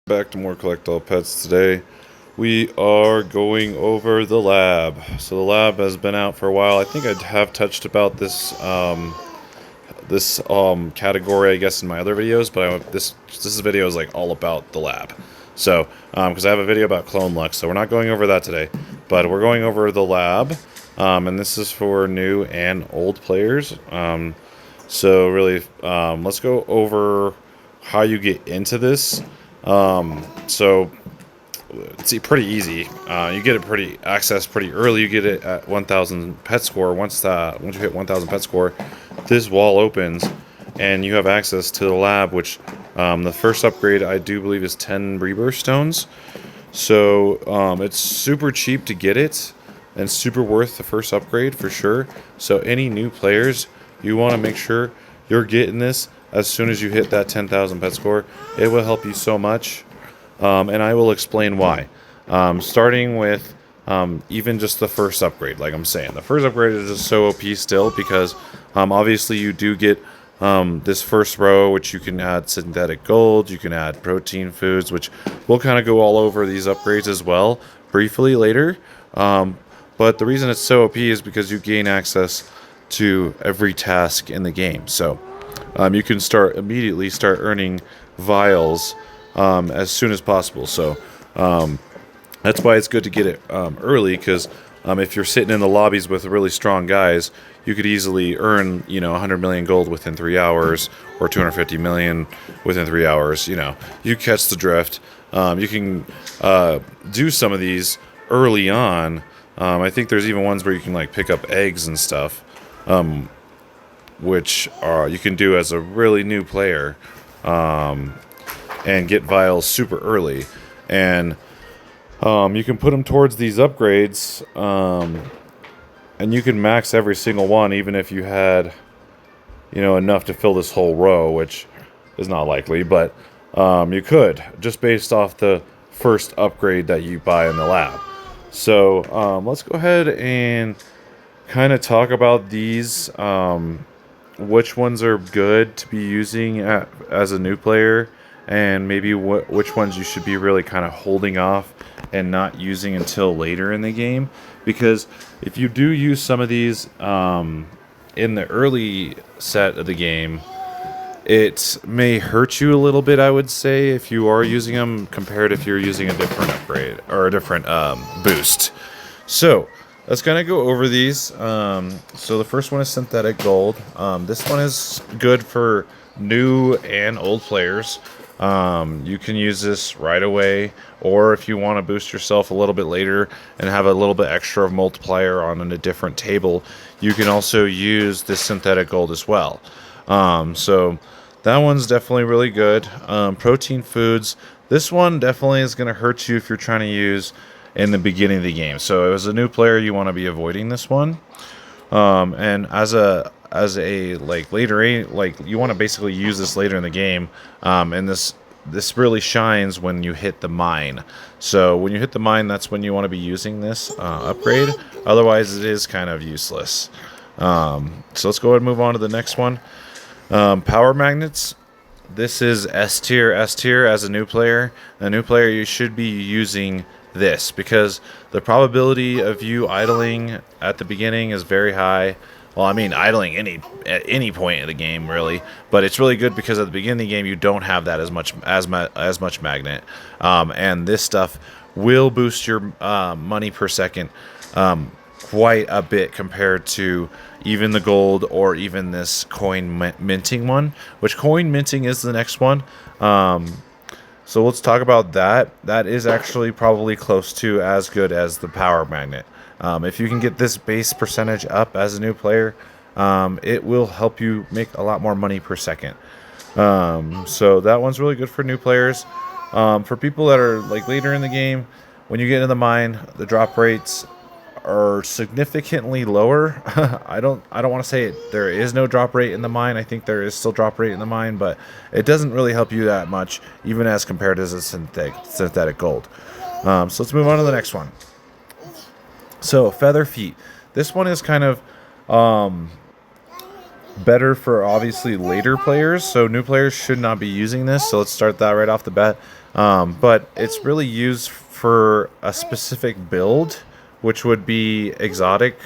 Back to more collect all pets today. We are going over the lab. So the lab has been out for a while. I think I have touched about this category, I guess, in my other videos, but this video is like all about the lab. So because I have a video about clone luck, so we're not going over that today, but we're going over the lab, and this is for new and old players. So really, let's go over how you get into this. So it's pretty easy. You get it access pretty early. You get it at 1,000 pet score. Once you hit 1,000 pet score, this wall opens, and you have access to the lab. Which the first upgrade I do believe is 10 rebirth stones. So it's super cheap to get it, and super worth the first upgrade for sure. So any new players, you want to make sure you're getting this as soon as you hit that 10,000 pet score. It will help you so much, and I will explain why. Starting with even just the first upgrade, like I'm saying. The first upgrade is just so OP still because obviously you do get this first row, which you can add synthetic gold, you can add protein foods, which we'll kind of go all over these upgrades as well briefly later. But the reason it's so OP is because you gain access to every task in the game. So you can immediately start earning vials as soon as possible. So that's why it's good to get it early, because if you're sitting in the lobbies with really strong guys, you could easily earn 100 million gold within 3 hours, or 250 million within 3 hours. You catch the drift. You can do some of these early on. I think there's even ones where you can like pick up eggs and stuff, which you can do as a really new player, and get vials super early, and you can put them towards these upgrades, and you can max every single one, even if you had enough to fill this whole row, which is not likely, but you could, just based off the first upgrade that you buy in the lab. So let's go ahead and kind of talk about these, which ones are good to be using as a new player, and maybe which ones you should be really kind of holding off and not using until later in the game. Because if you do use some of these in the early set of the game, it may hurt you a little bit, I would say, if you are using them, compared if you're using a different upgrade or a different boost. So let's kind of go over these. So the first one is synthetic gold. This one is good for new and old players. You can use this right away, or if you want to boost yourself a little bit later and have a little bit extra of multiplier on a different table, you can also use this synthetic gold as well. So that one's definitely really good. Protein foods. This one definitely is going to hurt you if you're trying to use in the beginning of the game. So as a new player, you want to be avoiding this one. And as a like later, like you want to basically use this later in the game. And this really shines when you hit the mine. So when you hit the mine, that's when you want to be using this upgrade. Otherwise, it is kind of useless. So let's go ahead and move on to the next one. Power magnets. This is S tier as a new player. A new player, you should be using this because the probability of you idling at the beginning is very high. Well, I mean, idling at any point in the game, really, but it's really good because at the beginning of the game you don't have that as much magnet, and this stuff will boost your money per second quite a bit compared to even the gold or even this coin minting one, which coin minting is the next one. So let's talk about that. That is actually probably close to as good as the power magnet. If you can get this base percentage up as a new player, it will help you make a lot more money per second. So that one's really good for new players. For people that are like later in the game, when you get into the mine, the drop rates are significantly lower. I don't want to say there is no drop rate in the mine. I think there is still drop rate in the mine, but it doesn't really help you that much, even as compared to the synthetic gold. So let's move on to the next one. So feather feet. This one is kind of better for obviously later players. So new players should not be using this. So let's start that right off the bat. But it's really used for a specific build, which would be exotic,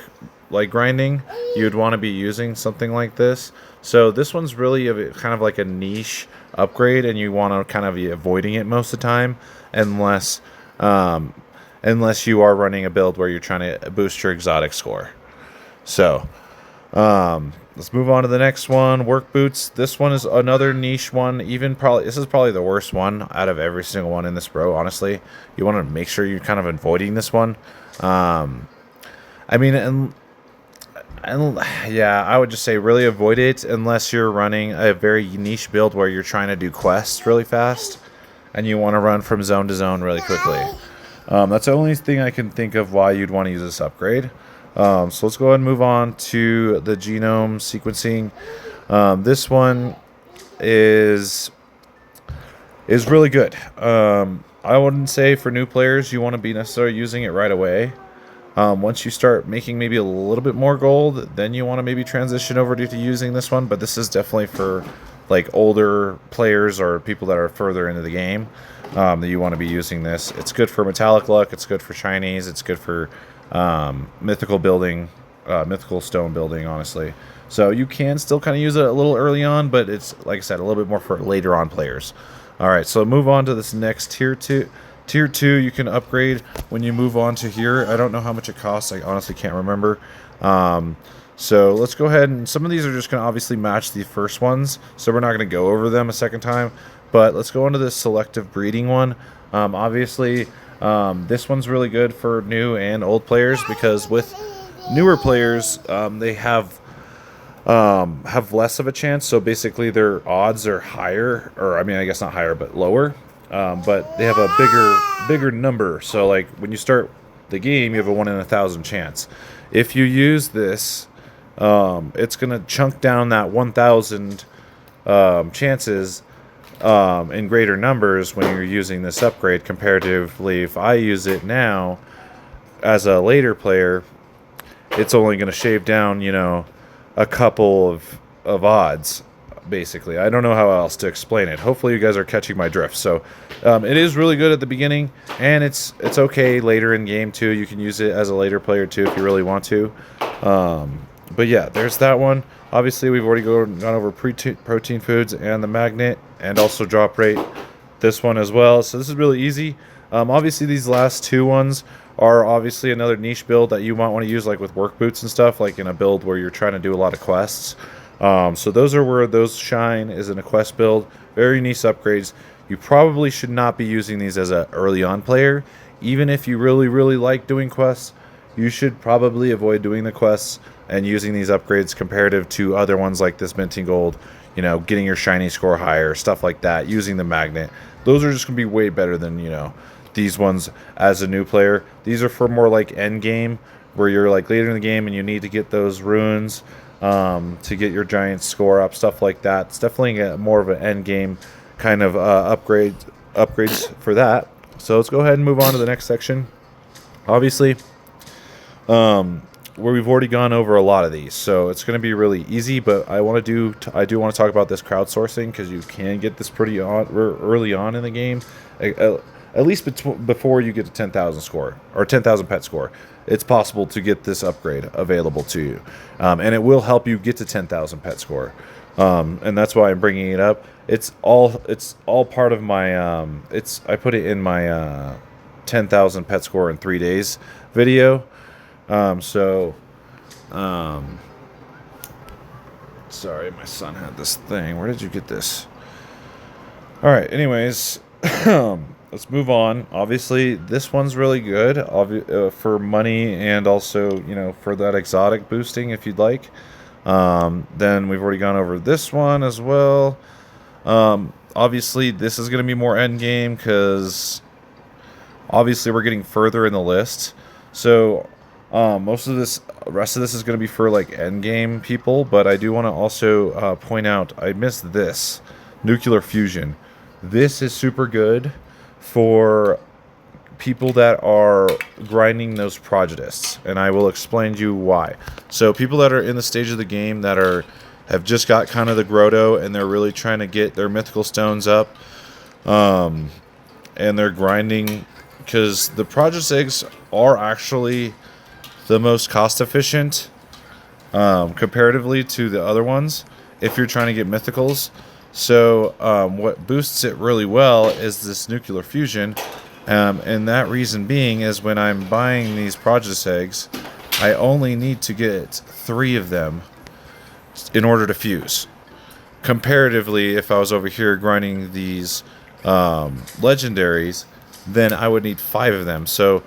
like grinding. You'd want to be using something like this. So this one's really kind of like a niche upgrade, and you want to kind of be avoiding it most of the time, unless um, unless you are running a build where you're trying to boost your exotic score. So let's move on to the next one. Work boots. This one is another niche one. This is probably the worst one out of every single one in this row. Honestly, you want to make sure you're kind of avoiding this one. I mean, and yeah, I would just say really avoid it unless you're running a very niche build where you're trying to do quests really fast and you want to run from zone to zone really quickly. That's the only thing I can think of why you'd want to use this upgrade. So let's go ahead and move on to the genome sequencing. This one is really good. I wouldn't say for new players you want to be necessarily using it right away. Once you start making maybe a little bit more gold, then you want to maybe transition over to using this one. But this is definitely for like older players or people that are further into the game that you want to be using this. It's good for metallic luck. It's good for shinies. It's good for mythical building, mythical stone building, honestly. So you can still kind of use it a little early on, but it's, like I said, a little bit more for later on players. All right, so move on to this next tier 2. Tier 2 you can upgrade when you move on to here. I don't know how much it costs. I honestly can't remember. So let's go ahead, and some of these are just going to obviously match the first ones, so we're not going to go over them a second time. But let's go into this selective breeding one. Obviously, this one's really good for new and old players, because with newer players, they have less of a chance. So basically, their odds are higher, or I mean, I guess not higher, but lower. But they have a bigger number. So like when you start the game, you have a 1 in 1,000 chance. If you use this, it's gonna chunk down that 1,000 chances in greater numbers when you're using this upgrade. Comparatively, if I use it now as a later player, it's only going to shave down, a couple of odds, basically. I don't know how else to explain it. Hopefully you guys are catching my drift. So it is really good at the beginning, and it's okay later in game too. You can use it as a later player too if you really want to. But yeah, there's that one. Obviously, we've already gone over protein foods and the magnet, and also drop rate. This one as well. So this is really easy. Obviously, these last two ones are obviously another niche build that you might want to use, like with work boots and stuff, like in a build where you're trying to do a lot of quests. So those are where those shine, is in a quest build. Very niche upgrades. You probably should not be using these as a early on player. Even if you really like doing quests, you should probably avoid doing the quests and using these upgrades comparative to other ones like this minting gold, getting your shiny score higher, stuff like that, using the magnet. Those are just going to be way better than, these ones as a new player. These are for more like end game, where you're like later in the game and you need to get those runes to get your giant score up, stuff like that. It's definitely more of an end game kind of upgrades for that. So let's go ahead and move on to the next section. Obviously, where we've already gone over a lot of these, so it's going to be really easy. But I do want to talk about this crowdsourcing, because you can get this pretty early on in the game, at least before you get to 10,000 score or 10,000 pet score. It's possible to get this upgrade available to you, and it will help you get to 10,000 pet score. And that's why I'm bringing it up. It's all part of my I put it in my 10,000 pet score in 3 days video. Sorry, my son had this thing. Where did you get this? All right, anyways, let's move on. Obviously, this one's really good for money, and also, for that exotic boosting if you'd like. Then we've already gone over this one as well. Obviously, this is going to be more end game, because obviously we're getting further in the list. So rest of this is going to be for like end game people, but I do want to also point out I missed this nuclear fusion. This is super good for people that are grinding those projects, and I will explain to you why. So people that are in the stage of the game that have just got kind of the grotto, and they're really trying to get their mythical stones up, and they're grinding, because the Project eggs are actually the most cost efficient comparatively to the other ones if you're trying to get mythicals. So what boosts it really well is this nuclear fusion, and that reason being is when I'm buying these Project eggs, I only need to get 3 of them in order to fuse. Comparatively, if I was over here grinding these legendaries, then I would need 5 of them. So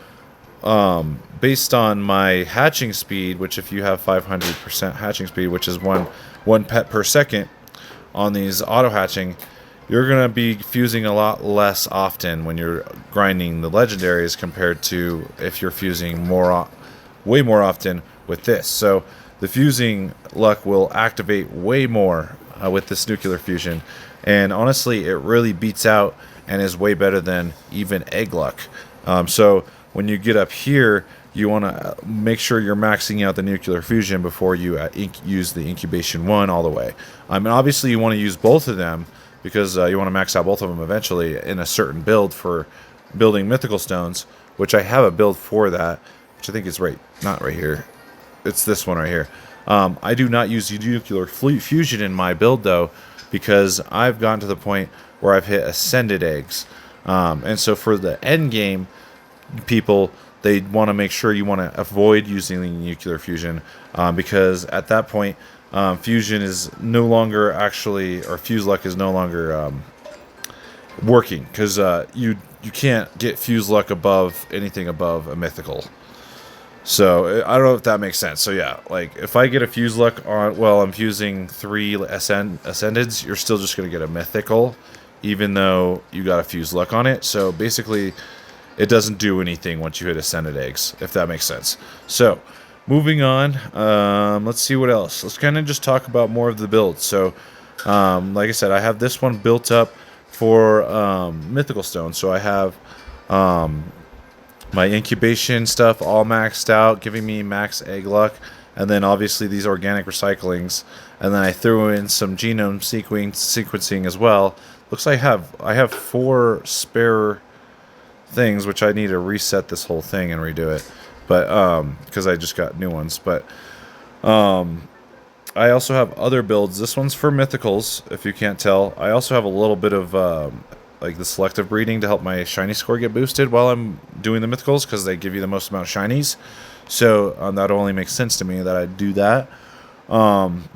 based on my hatching speed, which if you have 500% hatching speed, which is one pet per second on these auto hatching, you're going to be fusing a lot less often when you're grinding the legendaries compared to if you're fusing way more often with this. So the fusing luck will activate way more with this nuclear fusion, and honestly it really beats out and is way better than even egg luck. So when you get up here, you want to make sure you're maxing out the nuclear fusion before you use the incubation 1 all the way. And obviously you want to use both of them, because you want to max out both of them eventually in a certain build for building mythical stones, which I have a build for that, which I think is not right here. It's this one right here. I do not use nuclear fusion in my build though, because I've gotten to the point where I've hit ascended eggs. And so for the end game people, they want to make sure you want to avoid using the nuclear fusion, because at that point fusion is no longer actually, or fuse luck is no longer working, because you can't get fuse luck above anything above a mythical. So I don't know if that makes sense. So yeah, like if I get a fuse luck on, well, I'm fusing 3 ascendeds, you're still just going to get a mythical, even though you got a fuse luck on it. So basically it doesn't do anything once you hit ascended eggs, if that makes sense. So moving on, let's see what else. Let's kind of just talk about more of the builds. So like I said, I have this one built up for mythical stones. So I have my incubation stuff all maxed out, giving me max egg luck, and then obviously these organic recyclings, and then I threw in some genome sequencing as well. Looks like I have 4 spare things, which I need to reset this whole thing and redo it, but because I just got new ones. But I also have other builds. This one's for mythicals, if you can't tell. I also have a little bit of like the selective breeding to help my shiny score get boosted while I'm doing the mythicals, because they give you the most amount of shinies. So that only makes sense to me that I do that.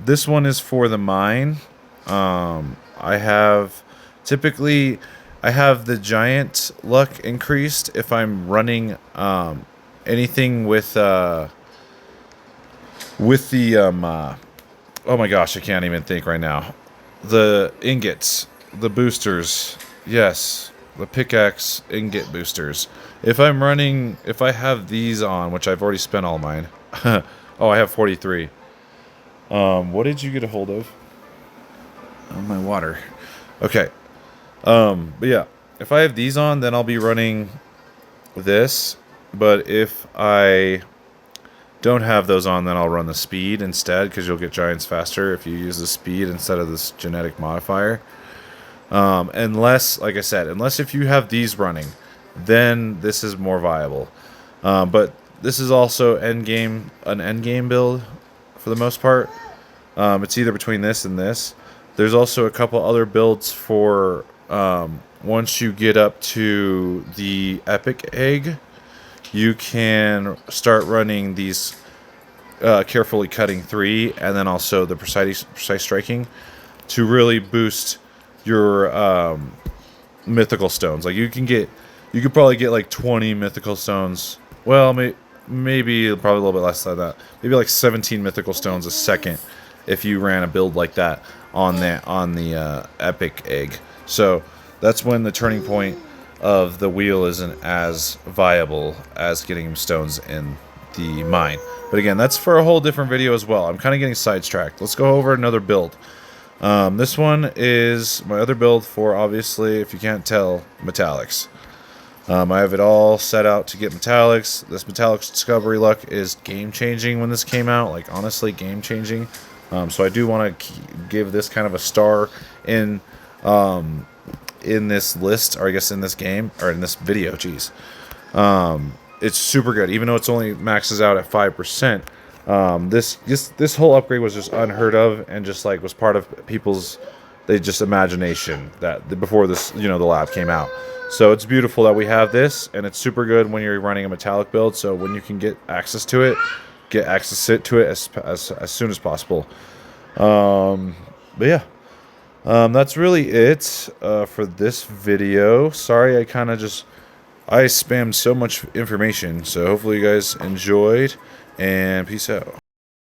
This one is for the mine. I have the giant luck increased if I'm running anything with the oh my gosh, I can't even think right now. The ingots, the boosters, yes, the pickaxe ingot boosters. If I have these on, which I've already spent all mine. Oh, I have 43. What did you get a hold of? Oh, my water. Okay. But yeah, if I have these on, then I'll be running this. But if I don't have those on, then I'll run the speed instead, because you'll get giants faster if you use the speed instead of this genetic modifier. Unless, like I said, unless if you have these running, then this is more viable. But this is also an endgame build for the most part. It's either between this and this. There's also a couple other builds for once you get up to the epic egg, you can start running these carefully cutting 3, and then also the precise striking to really boost your mythical stones. Like you could probably get like 20 mythical stones. Well, maybe probably a little bit less than that. Maybe like 17 mythical stones a second if you ran a build like that on the epic egg. So that's when the turning point of the wheel isn't as viable as getting stones in the mine. But again, that's for a whole different video as well. I'm kind of getting sidetracked. Let's go over another build. This one is my other build for, obviously, if you can't tell, metallics. I have it all set out to get metallics. This metallics discovery luck is game-changing when this came out. Like, honestly, game-changing. So I do want to give this kind of a star in in this list, or I guess in this game, or in this video, jeez. It's super good, even though it's only maxes out at 5%. This whole upgrade was just unheard of, and just like was part of people's imagination that before this, the lab came out. So it's beautiful that we have this, and it's super good when you're running a metallic build. So when you can get access to it, get access to it as soon as possible. But yeah, that's really it for this video. Sorry, I spammed so much information. So hopefully you guys enjoyed, and peace out.